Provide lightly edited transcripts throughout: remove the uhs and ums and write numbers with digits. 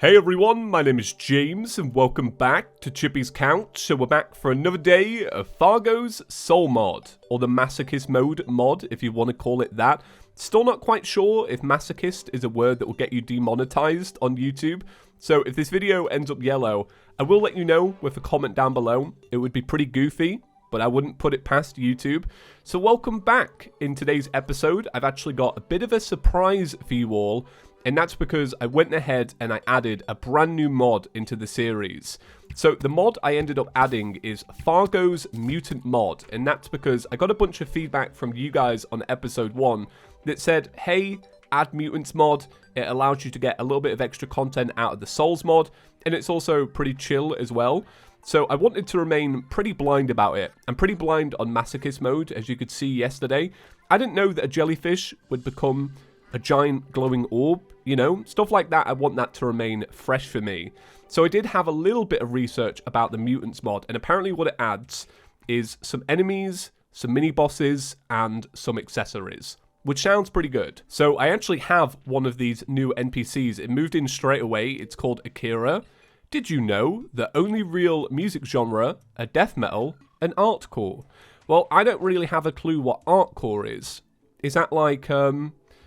Hey everyone, my name is James and welcome back to ChippysCouch. So we're back for another day of Fargo's Soul Mod, or the Masochist Mode mod if you want to call it that. Still not quite sure if masochist is a word that will get you demonetized on YouTube. So if this video ends up yellow, I will let you know with a comment down below. It would be pretty goofy, but I wouldn't put it past YouTube. So welcome back. In today's episode, I've actually got a bit of a surprise for you all. And that's because I went ahead and I added a brand new mod into the series. So the mod I ended up adding is Fargo's Mutant Mod. And that's because I got a bunch of feedback from you guys on episode 1 that said, hey, add Mutants Mod. It allows you to get a little bit of extra content out of the Souls mod. And it's also pretty chill as well. So I wanted to remain pretty blind about it. I'm pretty blind on Masochist Mode, as you could see yesterday. I didn't know that a jellyfish would become a giant glowing orb, you know, stuff like that. I want that to remain fresh for me. So I did have a little bit of research about the Mutants mod, and apparently what it adds is some enemies, some mini bosses, and some accessories, which sounds pretty good. So I actually have one of these new NPCs. It moved in straight away. It's called Akira. Did you know the only real music genre are death metal and artcore? Well, I don't really have a clue what artcore is. Is that like,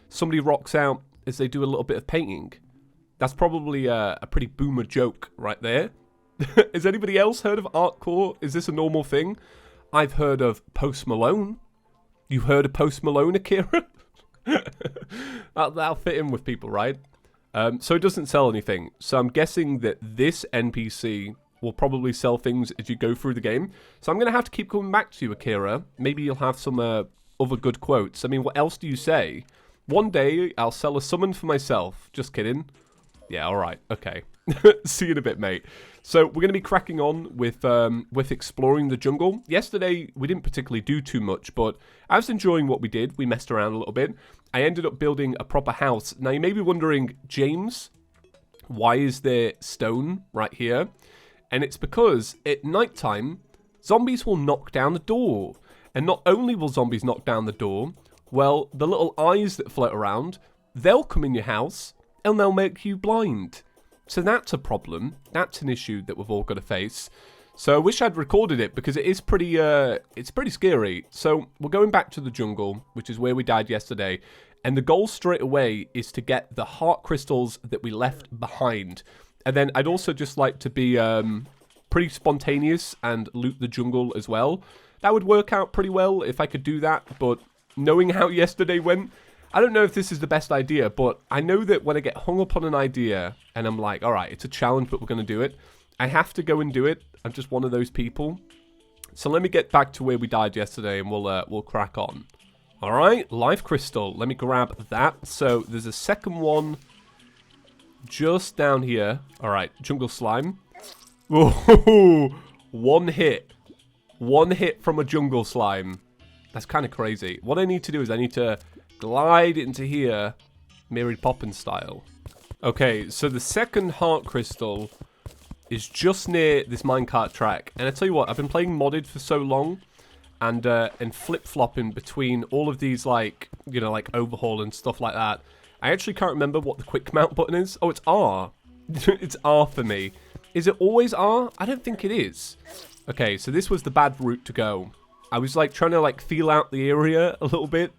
somebody rocks out as they do a little bit of painting? That's probably a pretty boomer joke right there. Has anybody else heard of artcore? Is this a normal thing? I've heard of Post Malone. You've heard of Post Malone, Akira? That'll fit in with people, right? So it doesn't sell anything. So I'm guessing that this NPC will probably sell things as you go through the game. So I'm going to have to keep coming back to you, Akira. Maybe you'll have some other good quotes. I mean, what else do you say? One day, I'll sell a summon for myself. Just kidding. Yeah, alright. Okay. See you in a bit, mate. So, we're going to be cracking on with exploring the jungle. Yesterday, we didn't particularly do too much, but I was enjoying what we did. We messed around a little bit. I ended up building a proper house. Now, you may be wondering, James, why is there stone right here? And it's because at nighttime, zombies will knock down the door. And not only will zombies knock down the door, well, the little eyes that float around, they'll come in your house and they'll make you blind. So that's a problem. That's an issue that we've all got to face. So I wish I'd recorded it because it is pretty, it's pretty scary. So we're going back to the jungle, which is where we died yesterday. And the goal straight away is to get the heart crystals that we left behind. And then I'd also just like to be pretty spontaneous and loot the jungle as well. That would work out pretty well if I could do that, but knowing how yesterday went, I don't know if this is the best idea, but I know that when I get hung up on an idea and I'm like, all right, it's a challenge, but we're going to do it, I have to go and do it. I'm just one of those people. So let me get back to where we died yesterday and we'll crack on. All right, life crystal. Let me grab that. So there's a second one just down here. All right, jungle slime. Whoa, one hit. One hit from a jungle slime. That's kind of crazy. What I need to do is I need to glide into here, Mary Poppins style. Okay, so the second heart crystal is just near this minecart track. And I tell you what, I've been playing modded for so long and flip-flopping between all of these, like, you know, like overhaul and stuff like that. I actually can't remember what the quick mount button is. Oh, it's R. It's R for me. Is it always R? I don't think it is. Okay, so this was the bad route to go. I was like trying to like feel out the area a little bit.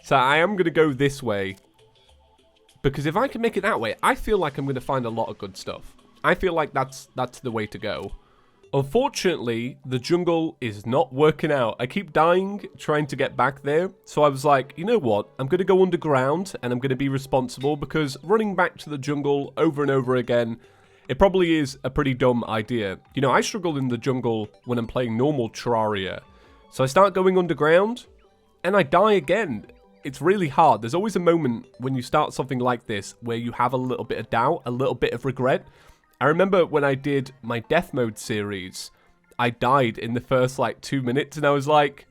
So I am going to go this way. Because if I can make it that way, I feel like I'm going to find a lot of good stuff. I feel like that's the way to go. Unfortunately, the jungle is not working out. I keep dying trying to get back there. So I was like, you know what? I'm going to go underground and I'm going to be responsible because running back to the jungle over and over again, it probably is a pretty dumb idea. You know, I struggle in the jungle when I'm playing normal Terraria. So I start going underground, and I die again. It's really hard. There's always a moment when you start something like this where you have a little bit of doubt, a little bit of regret. I remember when I did my death mode series, I died in the first like 2 minutes, and I was like,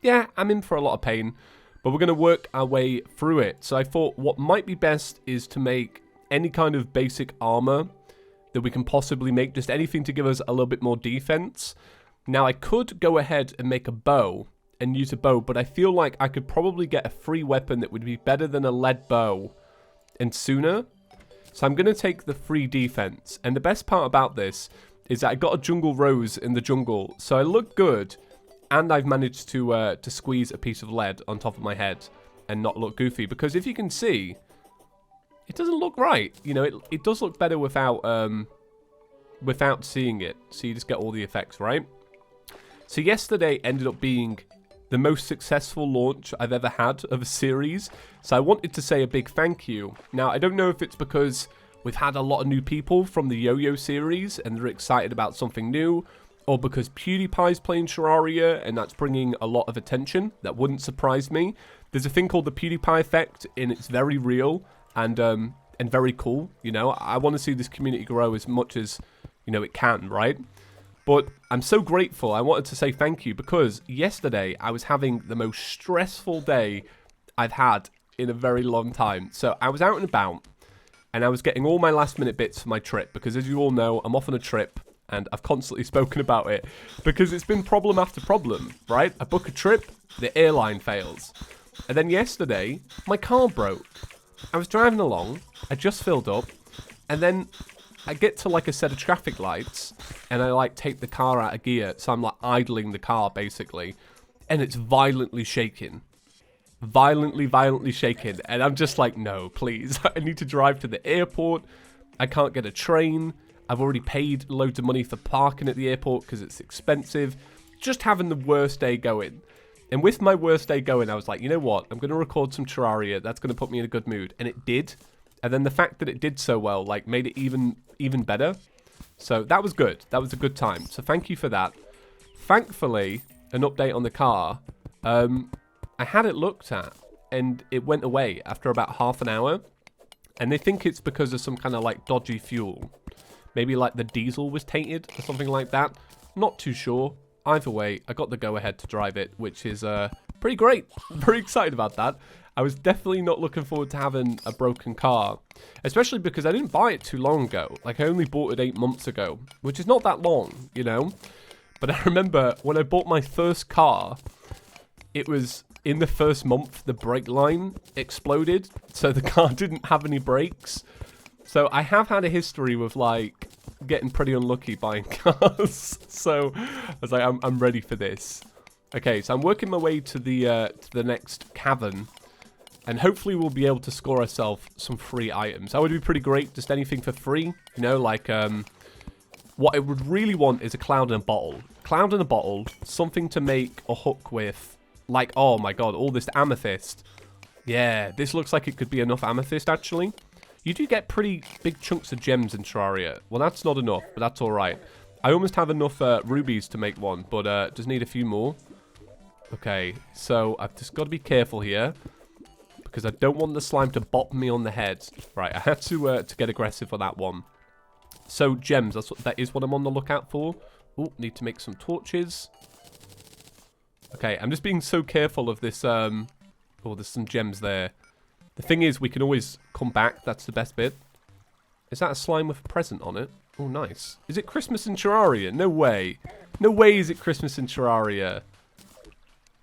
yeah, I'm in for a lot of pain, but we're going to work our way through it. So I thought what might be best is to make any kind of basic armor that we can possibly make, just anything to give us a little bit more defense. Now, I could go ahead and make a bow and use a bow, but I feel like I could probably get a free weapon that would be better than a lead bow and sooner. So I'm going to take the free defense. And the best part about this is that I got a jungle rose in the jungle. So I look good. And I've managed to squeeze a piece of lead on top of my head and not look goofy. Because if you can see, it doesn't look right. You know, it does look better without seeing it. So you just get all the effects, right? So yesterday ended up being the most successful launch I've ever had of a series. So I wanted to say a big thank you. Now, I don't know if it's because we've had a lot of new people from the Yo-Yo series and they're excited about something new, or because PewDiePie's playing Terraria and that's bringing a lot of attention. That wouldn't surprise me. There's a thing called the PewDiePie effect, and it's very real and very cool. You know, I want to see this community grow as much as, you know, it can, right? But I'm so grateful. I wanted to say thank you because yesterday I was having the most stressful day I've had in a very long time. So I was out and about and I was getting all my last minute bits for my trip because, as you all know, I'm off on a trip and I've constantly spoken about it because it's been problem after problem, right? I book a trip, the airline fails. And then yesterday, my car broke. I was driving along, I just filled up, and then I get to like a set of traffic lights and I like take the car out of gear. So I'm like idling the car basically. And it's violently shaking. Violently shaking. And I'm just like, no, please. I need to drive to the airport. I can't get a train. I've already paid loads of money for parking at the airport because it's expensive. Just having the worst day going. And with my worst day going, I was like, you know what? I'm going to record some Terraria. That's going to put me in a good mood. And it did. And then the fact that it did so well, like, made it even better. So that was good. That was a good time. So thank you for that. Thankfully, an update on the car. I had it looked at, and it went away after about half an hour. And they think it's because of some kind of, like, dodgy fuel. Maybe, like, the diesel was tainted or something like that. Not too sure. Either way, I got the go-ahead to drive it, which is pretty great. I'm very excited about that. I was definitely not looking forward to having a broken car, especially because I didn't buy it too long ago. Like, I only bought it 8 months ago, which is not that long, you know? But I remember when I bought my first car, it was in the first month, the brake line exploded, so the car didn't have any brakes. So I have had a history with, like, getting pretty unlucky buying cars. So I was like, I'm ready for this. Okay, so I'm working my way to the next cavern. And hopefully we'll be able to score ourselves some free items. That would be pretty great. Just anything for free. You know, like, what I would really want is a cloud and a bottle. Cloud and a bottle. Something to make a hook with. Like, oh my god, all this amethyst. Yeah, this looks like it could be enough amethyst, actually. You do get pretty big chunks of gems in Terraria. Well, that's not enough, but that's alright. I almost have enough rubies to make one, but just need a few more. Okay, so I've just got to be careful here. Because I don't want the slime to bop me on the head. Right, I had to get aggressive for that one. So, gems, that is what I'm on the lookout for. Oh, need to make some torches. Okay, I'm just being so careful of this. Oh, there's some gems there. The thing is, we can always come back. That's the best bit. Is that a slime with a present on it? Oh, nice. Is it Christmas in Terraria? No way. No way is it Christmas in Terraria.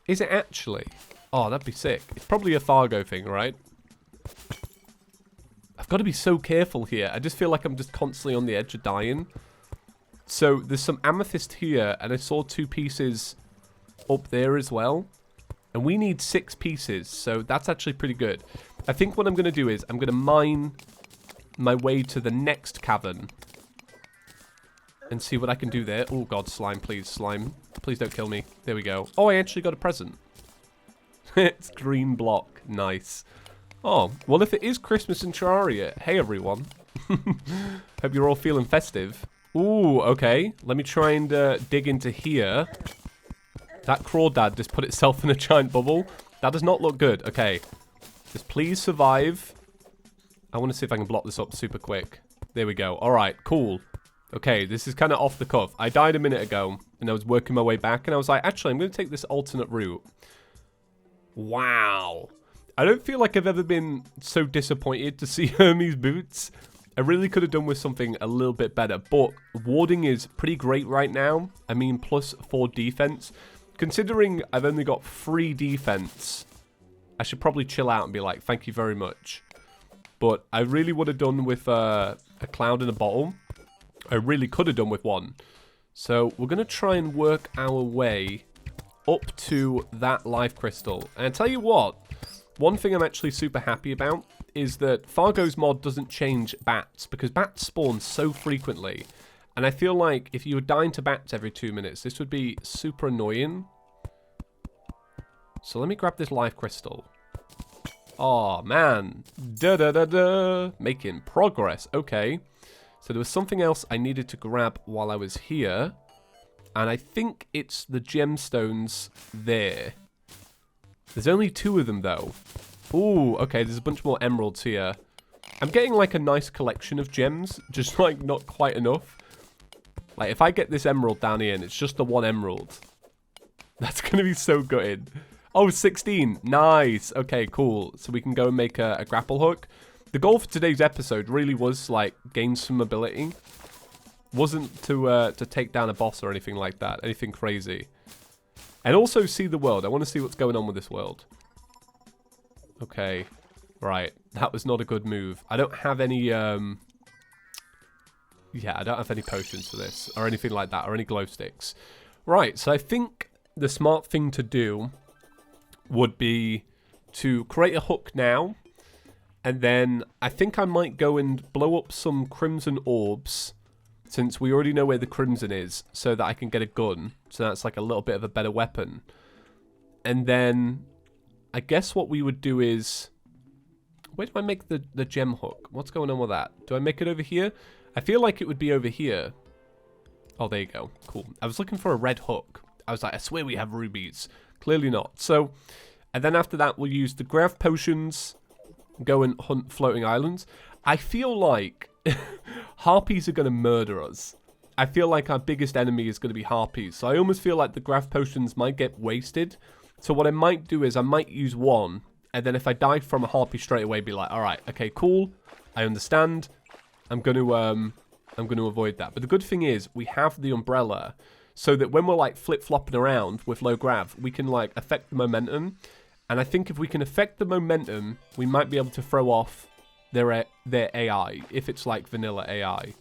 Is it actually? Oh, that'd be sick. It's probably a Fargo thing, right? I've got to be so careful here. I just feel like I'm just constantly on the edge of dying. So, there's some amethyst here, and I saw 2 pieces up there as well. And we need 6 pieces, so that's actually pretty good. I think what I'm going to do is, I'm going to mine my way to the next cavern. And see what I can do there. Oh god, slime, please, slime. Please don't kill me. There we go. Oh, I actually got a present. It's green block. Nice. Oh, well, if it is Christmas in Terraria, hey, everyone. Hope you're all feeling festive. Ooh, okay. Let me try and dig into here. That crawdad just put itself in a giant bubble. That does not look good. Okay. Just please survive. I want to see if I can block this up super quick. There we go. All right, cool. Okay, this is kind of off the cuff. I died a minute ago, and I was working my way back, and I was like, actually, I'm going to take this alternate route. Wow. I don't feel like I've ever been so disappointed to see Hermes Boots. I really could have done with something a little bit better, but warding is pretty great right now. I mean, +4 defense. Considering I've only got 3 defense, I should probably chill out and be like, thank you very much. But I really would have done with a cloud in a bottle. I really could have done with one. So we're going to try and work our way up to that life crystal. And I tell you what, one thing I'm actually super happy about is that Fargo's mod doesn't change bats, because bats spawn so frequently. And I feel like if you were dying to bats every 2 minutes, this would be super annoying. So let me grab this life crystal. Oh, man. Da-da-da-da. Making progress. Okay. So there was something else I needed to grab while I was here. And I think it's the gemstones there. There's only 2 of them, though. Ooh, okay, there's a bunch more emeralds here. I'm getting, like, a nice collection of gems. Just, like, not quite enough. Like, if I get this emerald down here and it's just the 1 emerald, that's going to be so gutted. Oh, 16. Nice. Okay, cool. So we can go and make a grapple hook. The goal for today's episode really was, like, gain some ability. Wasn't to take down a boss or anything like that. Anything crazy. And also see the world. I want to see what's going on with this world. Okay. Right. That was not a good move. I don't have any, yeah, I don't have any potions for this. Or anything like that. Or any glow sticks. Right. So I think the smart thing to do would be to create a hook now. And then I think I might go and blow up some crimson orbs, since we already know where the crimson is, so that I can get a gun. So that's like a little bit of a better weapon. And then I guess what we would do is... Where do I make the gem hook? What's going on with that? Do I make it over here? I feel like it would be over here. Oh, there you go. Cool. I was looking for a red hook. I was like, I swear we have rubies. Clearly not. So, and then after that, we'll use the grav potions, go and hunt floating islands. I feel like harpies are going to murder us. I feel like our biggest enemy is going to be harpies. So I almost feel like the grav potions might get wasted. So what I might do is I might use one, and then if I die from a harpy straight away, be like, all right, okay, cool, I understand. I'm going to avoid that. But the good thing is we have the umbrella, so that when we're like flip-flopping around with low grav, we can like affect the momentum. And I think if we can affect the momentum, we might be able to throw off their AI, if it's like vanilla AI.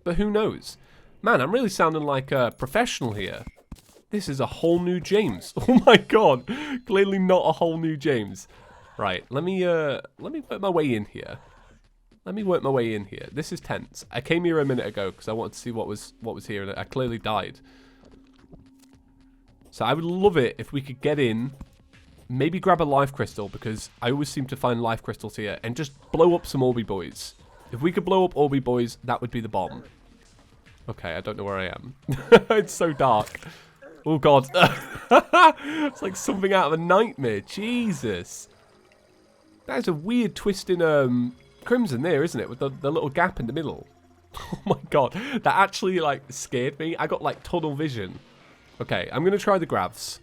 But who knows? Man, I'm really sounding like a professional here. This is a whole new James. Oh my god. Clearly not a whole new James. Right, let me work my way in here. This is tense. I came here a minute ago because I wanted to see what was here, and I clearly died. So I would love it if we could get in, maybe grab a life crystal, because I always seem to find life crystals here, and just blow up some Orby boys. If we could blow up Orby boys, that would be the bomb. Okay, I don't know where I am. It's so dark. Oh god. It's like something out of a nightmare. Jesus. That is a weird twist in crimson there, isn't it? With the little gap in the middle. Oh my god. That actually like scared me. I got like tunnel vision. Okay, I'm going to try the gravs.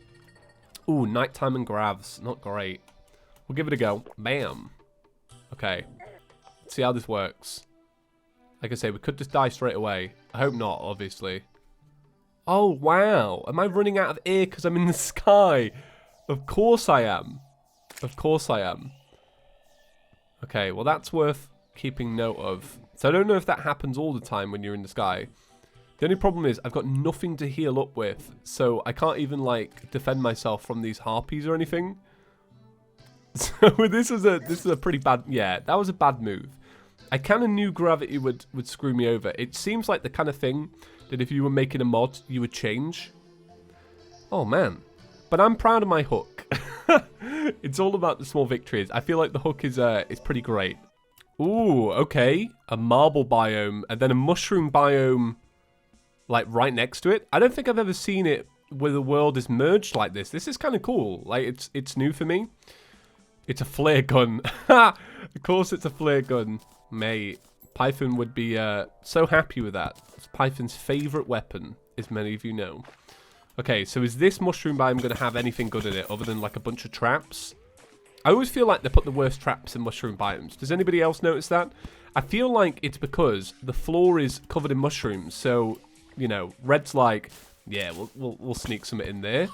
Ooh, nighttime and gravs. Not great. We'll give it a go. Bam. Okay. Let's see how this works. Like I say, we could just die straight away. I hope not, obviously. Oh, wow. Am I running out of air because I'm in the sky? Of course I am. Of course I am. Okay, well that's worth keeping note of. So I don't know if that happens all the time when you're in the sky. The only problem is I've got nothing to heal up with, so I can't even like defend myself from these harpies or anything. So this is a pretty bad, yeah, that was a bad move. I kind of knew gravity would screw me over. It seems like the kind of thing that if you were making a mod, you would change. Oh man, but I'm proud of my hook. It's all about the small victories. I feel like the hook is pretty great. Ooh, okay, a marble biome and then a mushroom biome. Like right next to it. I don't think I've ever seen it where the world is merged like this. This is kind of cool. Like it's new for me. It's a flare gun. Of course it's a flare gun. Mate, Python would be so happy with that. It's Python's favorite weapon, as many of you know. Okay, so is this mushroom biome going to have anything good in it other than like a bunch of traps? I always feel like they put the worst traps in mushroom biomes. Does anybody else notice that? I feel like it's because the floor is covered in mushrooms, so you know, Red's like, yeah, we'll sneak some in there.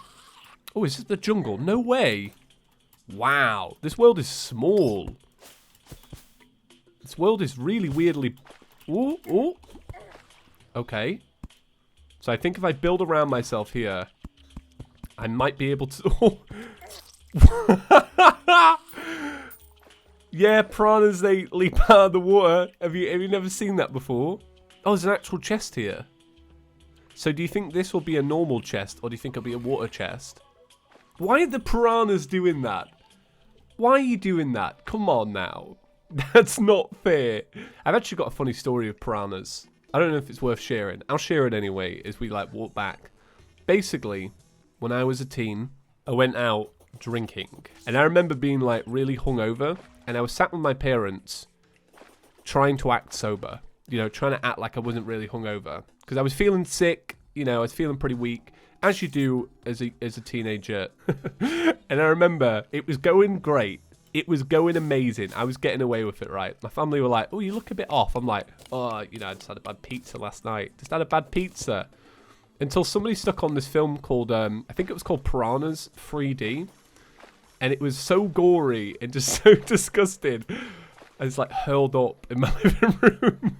Oh, is it the jungle? No way. Wow, this world is small. This world is really weirdly... Ooh, ooh. Okay. So I think if I build around myself here, I might be able to... Yeah, piranhas, they leap out of the water. Have you never seen that before? Oh, there's an actual chest here. So do you think this will be a normal chest, or do you think it'll be a water chest? Why are the piranhas doing that? Why are you doing that? Come on now. That's not fair. I've actually got a funny story of piranhas. I don't know if it's worth sharing. I'll share it anyway as we like walk back. Basically, when I was a teen, I went out drinking. And I remember being like really hungover. And I was sat with my parents trying to act sober. You know, trying to act like I wasn't really hungover. Because I was feeling sick. You know, I was feeling pretty weak. As you do as a teenager. And I remember it was going great. It was going amazing. I was getting away with it, right? My family were like, oh, you look a bit off. I'm like, oh, you know, I just had a bad pizza last night. Just had a bad pizza. Until somebody stuck on this film called, I think it was called Piranhas 3D. And it was so gory and just so disgusting. I was like hurled up in my living room.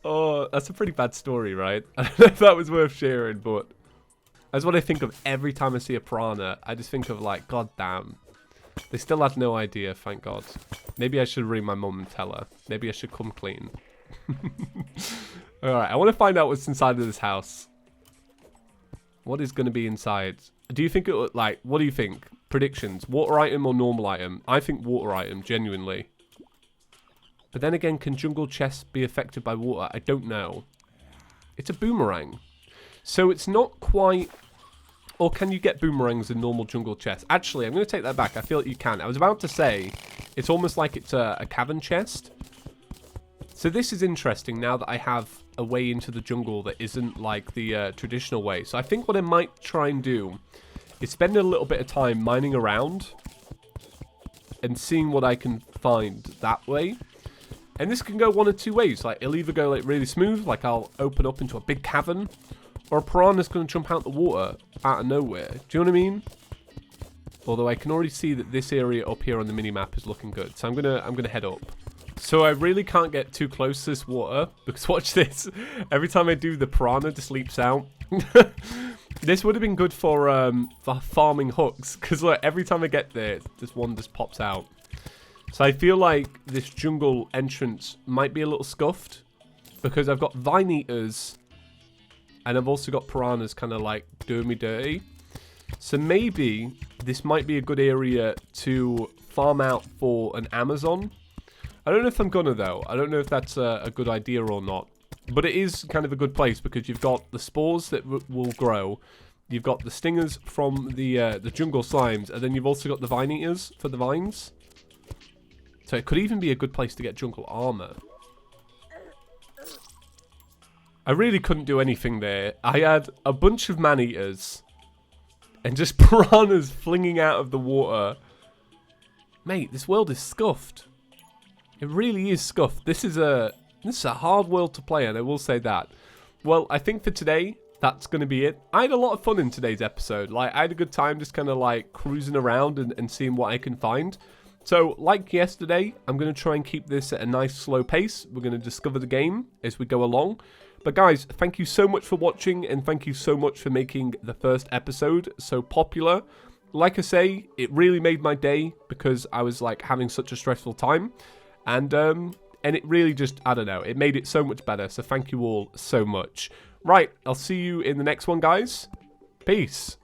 Oh, that's a pretty bad story, right? I don't know if that was worth sharing, but that's what I think of every time I see a piranha. I just think of like, god damn. They still had no idea, thank God. Maybe I should ring my mum and tell her. Maybe I should come clean. Alright, I want to find out what's inside of this house. What is going to be inside? Do you think it would, like, what do you think? Predictions. Water item or normal item? I think water item, genuinely. But then again, can jungle chests be affected by water? I don't know. It's a boomerang. So it's not quite... Or can you get boomerangs in normal jungle chests? Actually, I'm going to take that back. I feel like you can. I was about to say, it's almost like it's a cavern chest. So this is interesting now that I have a way into the jungle that isn't like the traditional way. So I think what I might try and do is spend a little bit of time mining around and seeing what I can find that way. And this can go one of two ways. Like, it'll either go like really smooth, like I'll open up into a big cavern, or a piranha's going to jump out the water out of nowhere. Do you know what I mean? Although I can already see that this area up here on the minimap is looking good. So I'm gonna head up. So I really can't get too close to this water, because watch this. Every time I do, the piranha just leaps out. This would have been good for farming hooks, because like, every time I get there, this one just pops out. So I feel like this jungle entrance might be a little scuffed, because I've got vine eaters, and I've also got piranhas kind of like doing me dirty. So maybe this might be a good area to farm out for an Amazon. I don't know if I'm gonna though. I don't know if that's a good idea or not. But it is kind of a good place because you've got the spores that will grow. You've got the stingers from the jungle slimes. And then you've also got the vine eaters for the vines. So it could even be a good place to get jungle armor. I really couldn't do anything there. I had a bunch of man-eaters. And just piranhas flinging out of the water. Mate, this world is scuffed. It really is scuffed. This is a hard world to play, and I will say that. Well, I think for today, that's going to be it. I had a lot of fun in today's episode. Like, I had a good time just kind of like cruising around and seeing what I can find. So, like yesterday, I'm going to try and keep this at a nice slow pace. We're going to discover the game as we go along. But guys, thank you so much for watching, and thank you so much for making the first episode so popular. Like I say, it really made my day because I was like having such a stressful time. And it really just, I don't know, it made it so much better. So thank you all so much. Right, I'll see you in the next one, guys. Peace.